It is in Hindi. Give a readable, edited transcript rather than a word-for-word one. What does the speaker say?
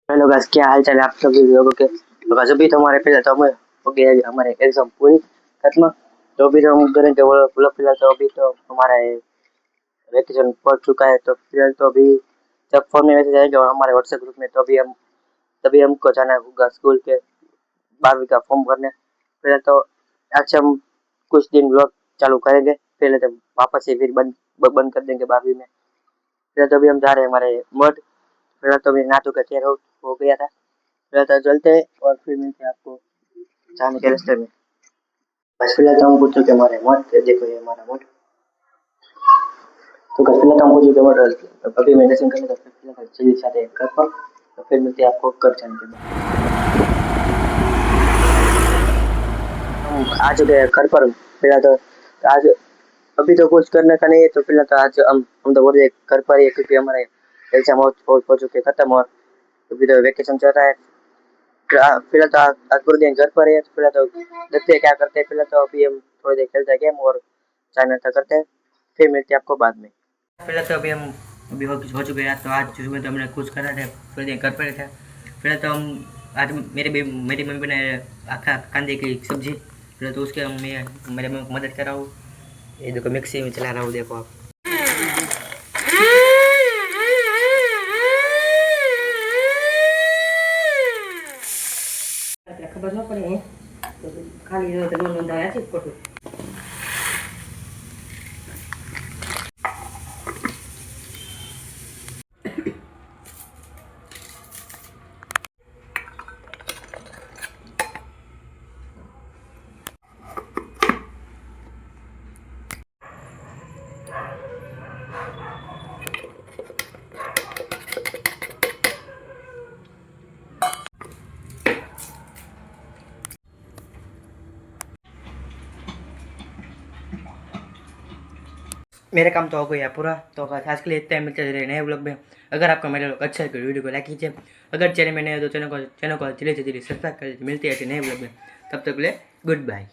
हेलो गाइस, क्या हाल चाल है आप सभी लोगों के। तो गाइस अभी तो हमारे फिलहाल तो हमें हो गया है हमारे एग्जाम पूरी खत्म। तो अभी तो हम करेंगे वो मतलब फिलहाल तो अभी तो हमारा वैकेशन पड़ चुका है। तो फिलहाल तो अभी जब फोन में मैसेज आएगा और हमारे व्हाट्सएप ग्रुप में तो अभी हम तभी हमको जाना होगा स्कूल के 12वीं का फॉर्म भरने। फिलहाल तो आज से हम कुछ दिन ब्लॉग चालू करेंगे, पहले तो वापस से फिर बंद कर देंगे 12वीं में। फिलहाल तो अभी हम जा रहे हैं हमारे मठ। फिलहाल तो अभी नाटू का चेहरा हो गया था। फिलहाल तो चलते हैं और फिर मिलते हैं आपको जाने के रास्ते में। बस फिलहाल तो हम पूछ चुके हमारे मठ, देखो ये हमारा मठ। तो बस फिलहाल तो हम पूछ चुके मठ, अभी मेडिसिन करने का फिलहाल चलिए जाते हैं घर पर। तो फिर मिलते हैं आपको घर जाने के बाद। हम आ चुके हैं घर पर। फिलहाल तो आज अभी तो कुछ करने का नहीं है। तो फिलहाल तो आज हम तो बोल रहे घर पर ही है, क्योंकि हमारे एग्जाम हो चुके खत्म और अभी तो वेकेशन चल रहा है। फिलहाल तो आज पूरे दिन घर पर है। तो फिलहाल तो देखते हैं क्या करते हैं। फिलहाल तो अभी हम थोड़ी देर खेलते हैं गेम और चाय नाश्ता करते हैं, फिर मिलते हैं आपको बाद में। फिलहाल तो अभी हम अभी हो चुके हैं। तो आज सुबह तो हमने कुछ करा था, थोड़ी देर घर पर थे। फिलहाल तो हम आज मेरी मम्मी ने आखा कांदे की सब्जी, फिलहाल तो उसके हम मैं मेरे मम्मी को मदद कर रहा हूँ। ये देखो मिक्सी में चला रहा हूँ, देखो आप। खबर न पड़े खाली नोंधाया फोटो। मेरा काम तो हो गया पूरा। तो बस आज के लिए इतना ही, मिलते रहे नए ब्लॉग में। अगर आपको मेरे लोग अच्छा लगे वीडियो को लाइक कीजिए। अगर चैनल में नए हो तो चैनल को जल्दी से जल्दी सब्सक्राइब कर दीजिए। मिलते हैं ऐसे नए ब्लॉग में, तब तक के लिए गुड बाय।